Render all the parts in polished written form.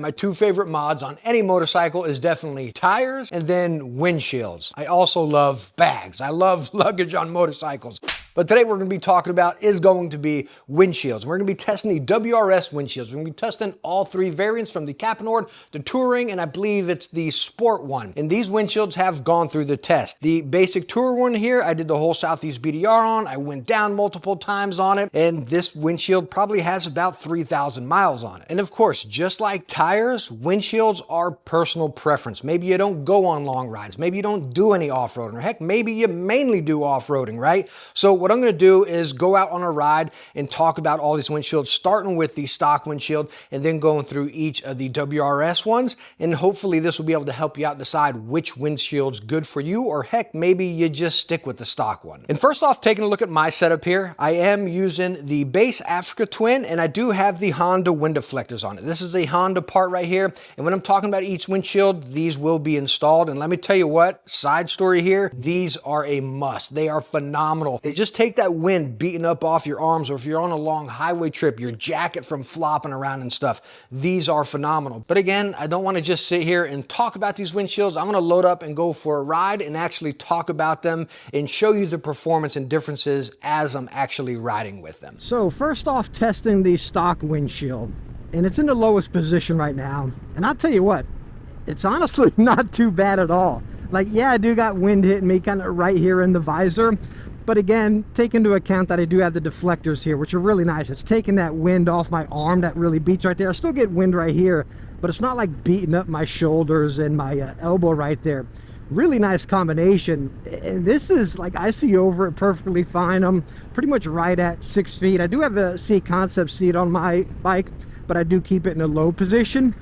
My two favorite mods on any motorcycle is definitely tires and then windshields. I also love bags. I love luggage on motorcycles. But today we're going to be talking about is going to be windshields. We're going to be testing the WRS windshields. We're going to be testing all three variants from the Caponord, the Touring, and I believe it's the Sport one. And these windshields have gone through the test. The basic Tour one here, I did the whole Southeast BDR on. I went down multiple times on it. And this windshield probably has about 3,000 miles on it. And of course, just like tires, windshields are personal preference. Maybe you don't go on long rides. Maybe you don't do any off-roading. Or heck, maybe you mainly do off-roading, right? So what I'm going to do is go out on a ride and talk about all these windshields, starting with the stock windshield and then going through each of the WRS ones. And hopefully this will be able to help you out decide which windshield's good for you, or heck, maybe you just stick with the stock one. And first off, taking a look at my setup here, I am using the base Africa Twin, and I do have the Honda wind deflectors on it. This is a Honda part right here. And when I'm talking about each windshield, these will be installed. And let me tell you what, side story here, these are a must. They are phenomenal. They just take that wind beating up off your arms, or if you're on a long highway trip, your jacket from flopping around and stuff. These are phenomenal. But again, I don't want to just sit here and talk about these windshields. I'm going to load up and go for a ride and actually talk about them and show you the performance and differences as I'm actually riding with them. So first off, testing the stock windshield, and it's in the lowest position right now. And I'll tell you what, it's honestly not too bad at all. Like, yeah, I do got wind hitting me kind of right here in the visor. But again, take into account that I do have the deflectors here, which are really nice. It's taking that wind off my arm that really beats right there. I still get wind right here, but it's not like beating up my shoulders and my elbow right there. Really nice combination. And this is like, I see over it perfectly fine. I'm pretty much right at 6 feet. I do have a C concept seat on my bike, but I do keep it in a low position.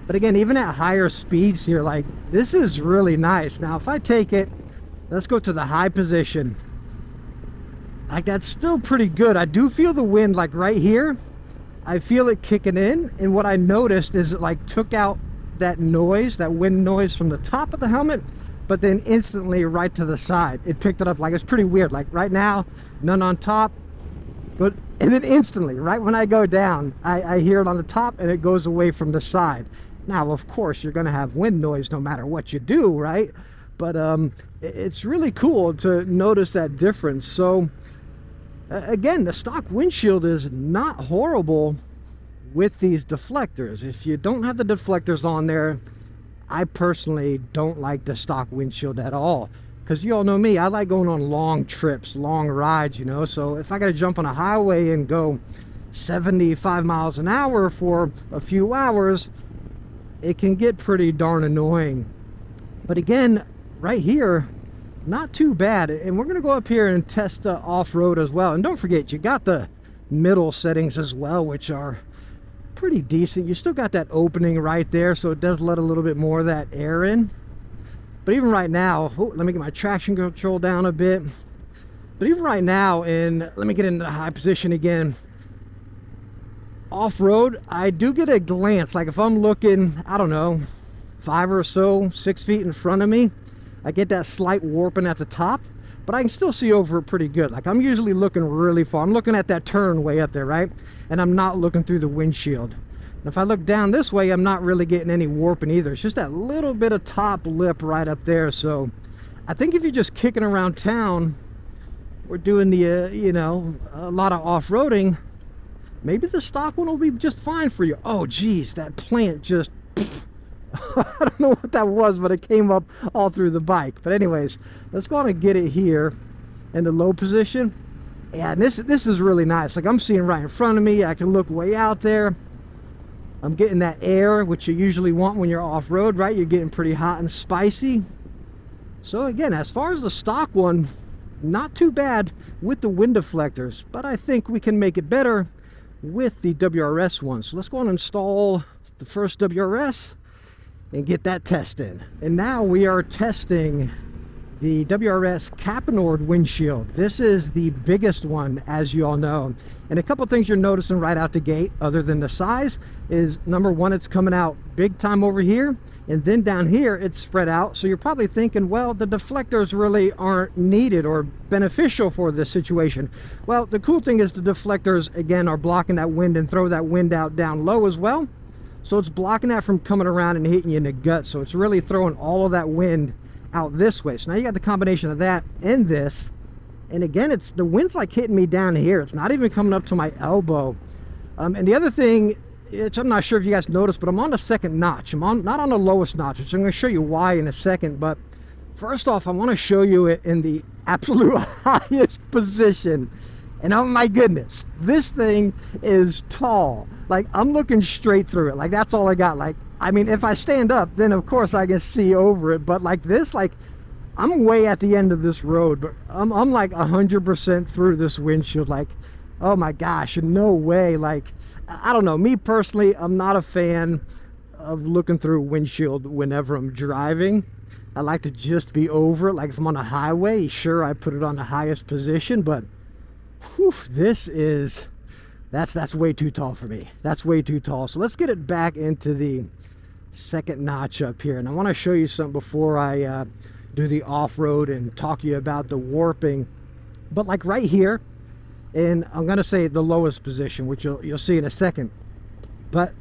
But again, even at higher speeds here, like, this is really nice. Now, if I take it, let's go to the high position. Like, that's still pretty good. I do feel the wind, like right here. I feel it kicking in. And what I noticed is it like took out that noise, that wind noise from the top of the helmet, but then instantly right to the side. It picked it up. Like, it's pretty weird. Like right now, none on top, but, and then instantly, right when I go down, I hear it on the top and it goes away from the side. Now, of course, you're going to have wind noise no matter what you do, right? But it's really cool to notice that difference. So again, the stock windshield is not horrible with these deflectors. If you don't have the deflectors on there, I personally don't like the stock windshield at all. Because you all know me, I like going on long trips, long rides, you know. So if I got to jump on a highway and go 75 miles an hour for a few hours, it can get pretty darn annoying. But again, right here, not too bad. And we're going to go up here and test off-road as well. And don't forget, you got the middle settings as well, which are pretty decent. You still got that opening right there, so it does let a little bit more of that air in. But even right now, oh, let me get my traction control down a bit. But even right now, and let me get into the high position again. Off-road, I do get a glance. Like if I'm looking, I don't know, 5 or so, 6 feet in front of me, I get that slight warping at the top, but I can still see over it pretty good. Like I'm usually looking really far. I'm looking at that turn way up there, right? And I'm not looking through the windshield. And if I look down this way, I'm not really getting any warping either. It's just that little bit of top lip right up there. So I think if you're just kicking around town, we're doing the, you know, a lot of off-roading, maybe the stock one will be just fine for you. Oh, geez, that plant just... I don't know what that was, but it came up all through the bike. But anyways, let's go on and get it here in the low position. Yeah, and this is really nice. Like I'm seeing right in front of me. I can look way out there. I'm getting that air, which you usually want when you're off-road, right? You're getting pretty hot and spicy. So again, as far as the stock one, not too bad with the wind deflectors, but I think we can make it better with the WRS one. So let's go on and install the first WRS and get that test in. And now we are testing the WRS Caponord windshield. This is the biggest one, as you all know. And a couple things you're noticing right out the gate, other than the size, is number one, it's coming out big time over here, and then down here it's spread out. So you're probably thinking, well, the deflectors really aren't needed or beneficial for this situation. Well, the cool thing is the deflectors, again, are blocking that wind and throw that wind out down low as well. So it's blocking that from coming around and hitting you in the gut. So it's really throwing all of that wind out this way. So now you got the combination of that and this. And again, it's the wind's like hitting me down here. It's not even coming up to my elbow. And the other thing, I'm not sure if you guys noticed, but I'm on the second notch. I'm not on the lowest notch, which I'm going to show you why in a second. But first off, I want to show you it in the absolute highest position. And oh my goodness, this thing is tall. Like, I'm looking straight through it. Like, that's all I got. Like, I mean, if I stand up, then of course I can see over it. But like this, like, I'm way at the end of this road, but I'm like 100% through this windshield. Like, oh my gosh, no way. Like, I don't know, me personally, I'm not a fan of looking through a windshield whenever I'm driving. I like to just be over it. Like, if I'm on a highway, sure, I put it on the highest position, but whew, this is, that's way too tall for me. That's way too tall. So let's get it back into the second notch up here. And I want to show you something before I do the off-road and talk to you about the warping. But like right here, and I'm going to say the lowest position, which you'll see in a second. But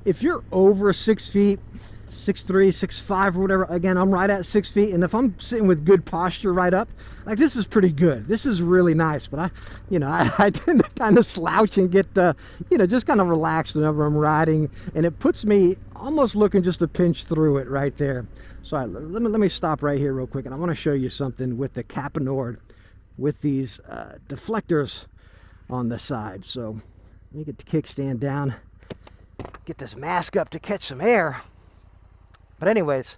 if you're over 6 feet, 6'3", 6'5", or whatever, again, I'm right at 6 feet, and if I'm sitting with good posture right up, like, this is pretty good. This is really nice. But I tend to kind of slouch and get just kind of relaxed whenever I'm riding, and it puts me almost looking just a pinch through it right there. So let me stop right here real quick, and I want to show you something with the Caponord with these deflectors on the side. So let me get the kickstand down, get this mask up to catch some air. But anyways,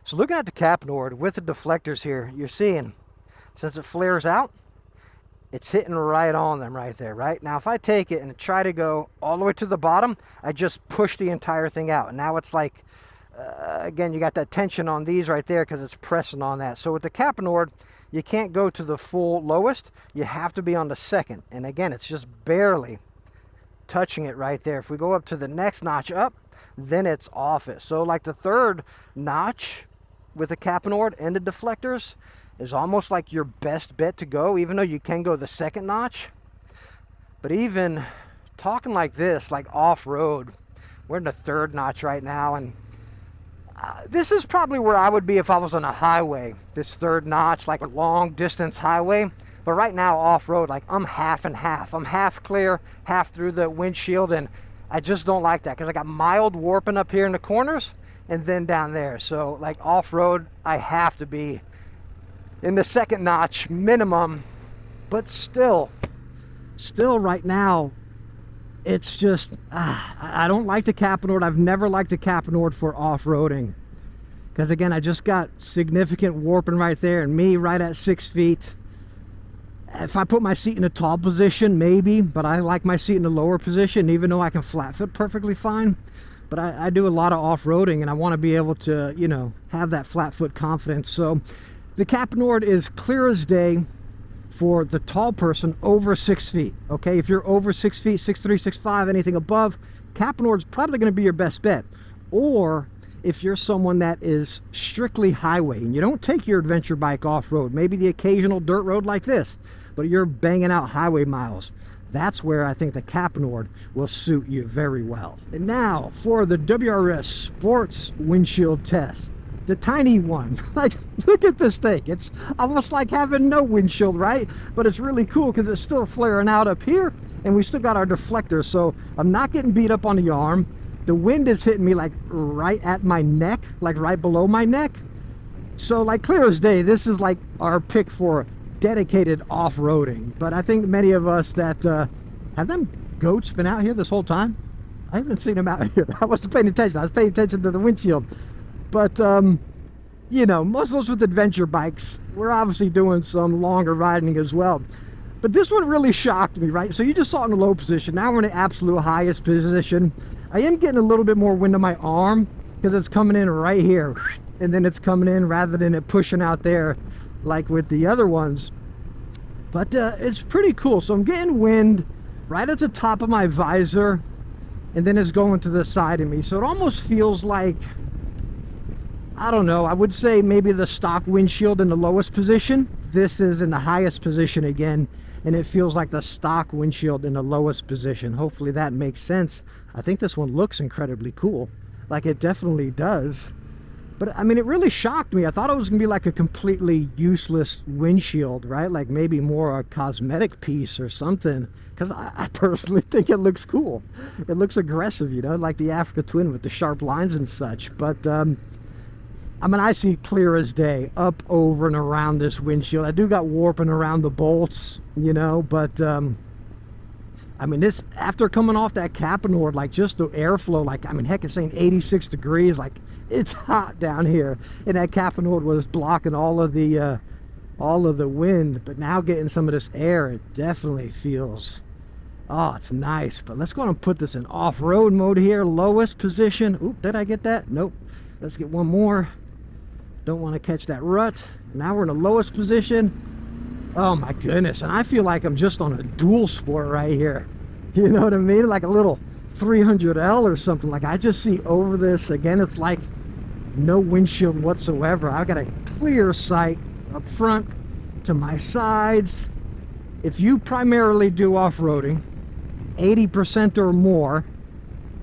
so looking at the Caponord with the deflectors here, you're seeing, since it flares out, it's hitting right on them right there, right? Now, if I take it and try to go all the way to the bottom, I just push the entire thing out. And now it's like, again, you got that tension on these right there because it's pressing on that. So with the Caponord, you can't go to the full lowest. You have to be on the second. And again, it's just barely touching it right there. If we go up to the next notch up, then it's off it. So like the third notch with the Caponord and the deflectors is almost like your best bet to go, even though you can go the second notch. But even talking like this, like off-road, we're in the third notch right now, and this is probably where I would be if I was on a highway, this third notch, like a long distance highway. But right now off-road, like, I'm half and half. I'm half clear, half through the windshield, and I just don't like that because I got mild warping up here in the corners and then down there. So like off-road, I have to be in the second notch minimum. But still right now, it's just, I don't like the Caponord. I've never liked the Caponord for off-roading. Because again, I just got significant warping right there, and me right at 6 feet. If I put my seat in a tall position, maybe, but I like my seat in a lower position, even though I can flat foot perfectly fine. But I do a lot of off-roading, and I want to be able to, have that flat foot confidence. So the Caponord is clear as day for the tall person over 6 feet. Okay, if you're over 6 feet, 6'3", 6'5", anything above, Caponord's probably going to be your best bet. Or if you're someone that is strictly highway and you don't take your adventure bike off-road, maybe the occasional dirt road like this, but you're banging out highway miles, that's where I think the Caponord will suit you very well. And now for the WRS Sports Windshield Test, the tiny one. Like, look at this thing. It's almost like having no windshield, right? But it's really cool because it's still flaring out up here, and we still got our deflector, so I'm not getting beat up on the arm. The wind is hitting me like right at my neck, like right below my neck. So like clear as day, this is like our pick for dedicated off-roading. But I think many of us that have them goats been out here this whole time? I haven't seen them out here. I wasn't paying attention. I was paying attention to the windshield. But most of us with adventure bikes, we're obviously doing some longer riding as well. But this one really shocked me, right? So you just saw it in the low position. Now we're in the absolute highest position. I am getting a little bit more wind on my arm because it's coming in right here, and then it's coming in rather than it pushing out there like with the other ones. But it's pretty cool. So I'm getting wind right at the top of my visor, and then it's going to the side of me. So it almost feels like, I don't know, I would say maybe the stock windshield in the lowest position. This is in the highest position again, and it feels like the stock windshield in the lowest position. Hopefully that makes sense. I think this one looks incredibly cool. Like, it definitely does. But I mean, it really shocked me. I thought it was gonna be like a completely useless windshield, right? Like maybe more a cosmetic piece or something. Because I personally think it looks cool. It looks aggressive, you know, like the Africa Twin with the sharp lines and such. But I mean, I see clear as day up, over, and around this windshield. I do got warping around the bolts, you know, but I mean, this, after coming off that Caponord, like just the airflow, like, I mean, heck, it's saying 86 degrees, like it's hot down here. And that Caponord was blocking all of the wind, but now getting some of this air, it definitely feels, oh, it's nice. But let's go ahead and put this in off-road mode here, lowest position. Oop, did I get that? Nope. Let's get one more. Don't want to catch that rut. Now we're in the lowest position. Oh my goodness, and I feel like I'm just on a dual sport right here. You know what I mean? Like a little 300L or something. Like, I just see over this. Again, it's like no windshield whatsoever. I've got a clear sight up front, to my sides. If you primarily do off-roading, 80% or more,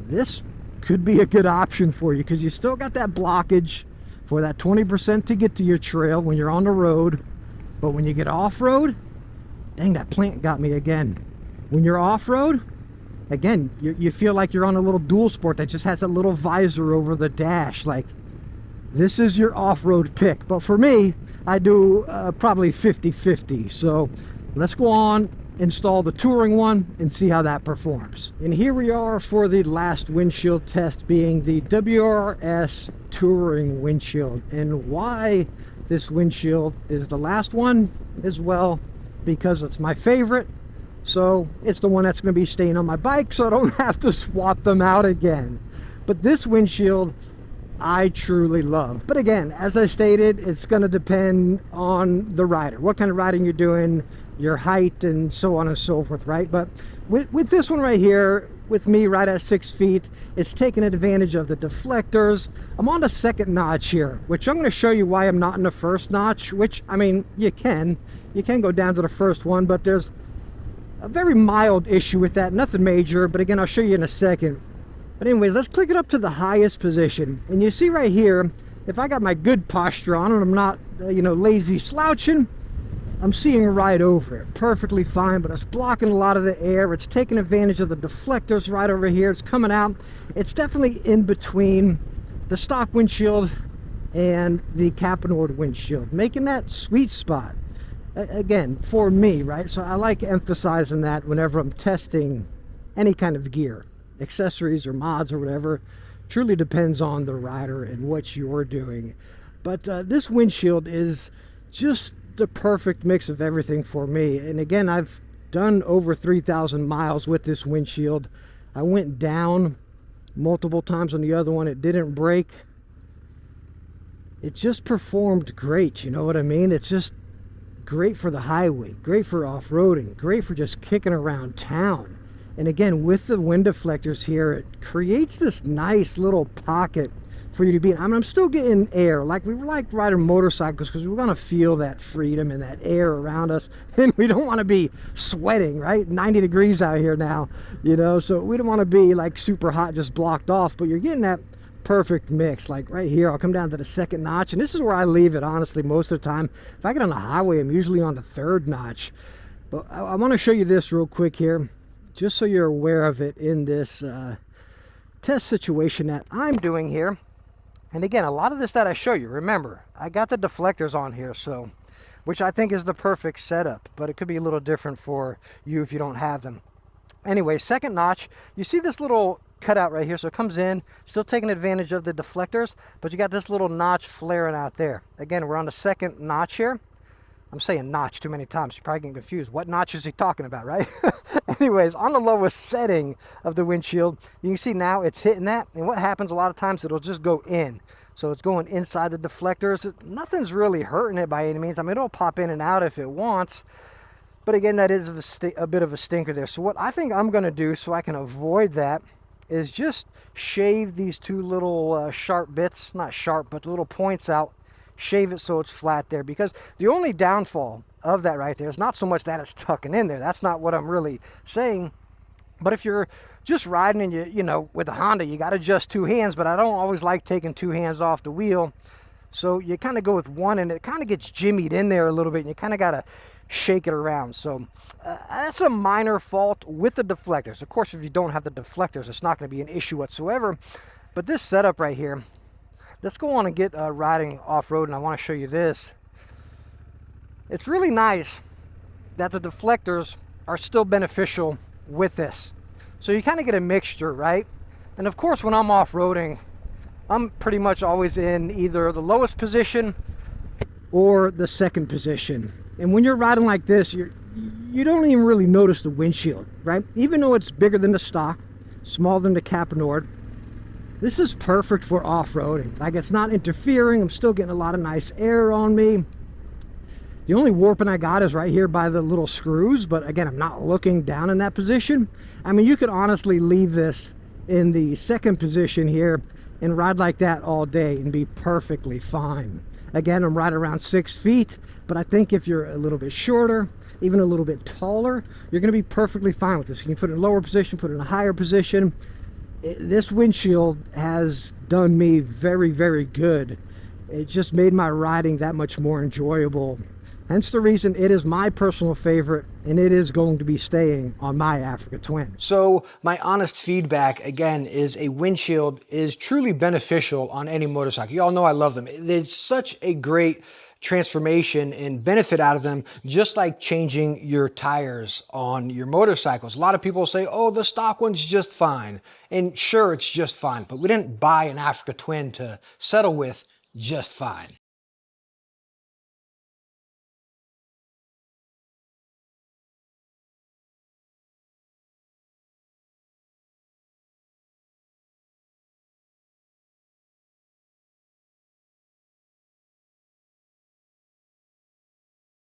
this could be a good option for you, because you still got that blockage for that 20% to get to your trail when you're on the road. But when you get off-road, dang, that plant got me again. When you're off-road, again, you feel like you're on a little dual sport that just has a little visor over the dash. Like, this is your off-road pick. But for me, I do probably 50-50. So let's go on, install the Touring one, and see how that performs. And here we are for the last windshield test, being the WRS Touring windshield. And why this windshield is the last one as well, because it's my favorite. So it's the one that's going to be staying on my bike, so I don't have to swap them out again. But this windshield I truly love. But again, as I stated, it's going to depend on the rider, what kind of riding you're doing, your height, and so on and so forth, right? But with this one right here, with me right at 6 feet, it's taking advantage of the deflectors. I'm on the second notch here, which I'm going to show you why I'm not in the first notch, which, I mean, you can go down to the first one, but there's a very mild issue with that, nothing major, but again, I'll show you in a second. But anyways, let's click it up to the highest position. And you see right here, if I got my good posture on and I'm not, you know, lazy slouching, I'm seeing right over it perfectly fine, but it's blocking a lot of the air. It's taking advantage of the deflectors right over here. It's coming out. It's definitely in between the stock windshield and the Caponord windshield, making that sweet spot. Again, for me, right? So I like emphasizing that whenever I'm testing any kind of gear, accessories or mods or whatever. Truly depends on the rider and what you're doing. But this windshield is just the perfect mix of everything for me. And again, I've done over 3,000 miles with this windshield. I went down multiple times on the other one. It didn't break. It just performed great, you know what I mean? It's just great for the highway, great for off-roading, great for just kicking around town. And again, with the wind deflectors here, it creates this nice little pocket for you to be in. I mean, I'm still getting air. Like, we like riding motorcycles because we want to feel that freedom and that air around us. And we don't want to be sweating, right? 90 degrees out here now, you know, so we don't want to be like super hot, just blocked off. But you're getting that perfect mix. Like right here, I'll come down to the second notch, and this is where I leave it, honestly, most of the time. If I get on the highway, I'm usually on the third notch. But I want to show you this real quick here, just so you're aware of it in this test situation that I'm doing here. And again, a lot of this that I show you, remember, I got the deflectors on here, so, which I think is the perfect setup, but it could be a little different for you if you don't have them. Anyway, second notch, you see this little cutout right here, so it comes in, still taking advantage of the deflectors, but you got this little notch flaring out there. Again, we're on the second notch here. I'm saying notch too many times, you're probably getting confused. What notch is he talking about, right? Anyways, on the lowest setting of the windshield, you can see now it's hitting that, and what happens a lot of times, it'll just go in. So it's going inside the deflectors. Nothing's really hurting it by any means. I mean, it'll pop in and out if it wants, but again, that is a bit of a stinker there. So what I think I'm gonna do so I can avoid that is just shave these two little sharp bits, not sharp, but little points out shave it so it's flat there, because the only downfall of that right there is not so much that it's tucking in there. That's not what I'm really saying. But if you're just riding and you know, with a Honda, you got to adjust two hands, but I don't always like taking two hands off the wheel. So you kind of go with one, and it kind of gets jimmied in there a little bit, and you kind of got to shake it around. So that's a minor fault with the deflectors. Of course, if you don't have the deflectors, it's not going to be an issue whatsoever. But this setup right here, let's go on and get riding off-road, and I want to show you this. It's really nice that the deflectors are still beneficial with this. So you kind of get a mixture, right? And of course, when I'm off-roading, I'm pretty much always in either the lowest position or the second position. And when you're riding like this, you don't even really notice the windshield, right? Even though it's bigger than the stock, smaller than the Caponord, this is perfect for off-roading. Like, it's not interfering. I'm still getting a lot of nice air on me. The only warping I got is right here by the little screws, but again, I'm not looking down in that position. I mean, you could honestly leave this in the second position here and ride like that all day and be perfectly fine. Again, I'm right around 6 feet, but I think if you're a little bit shorter, even a little bit taller, you're going to be perfectly fine with this. You can put it in a lower position, put it in a higher position. This windshield has done me very, very good. It just made my riding that much more enjoyable. Hence the reason it is my personal favorite, and it is going to be staying on my Africa Twin. So my honest feedback, again, is a windshield is truly beneficial on any motorcycle. You all know I love them. It's such a great transformation and benefit out of them, just like changing your tires on your motorcycles. A lot of people say, oh, the stock one's just fine. And sure, it's just fine, but we didn't buy an Africa Twin to settle with just fine.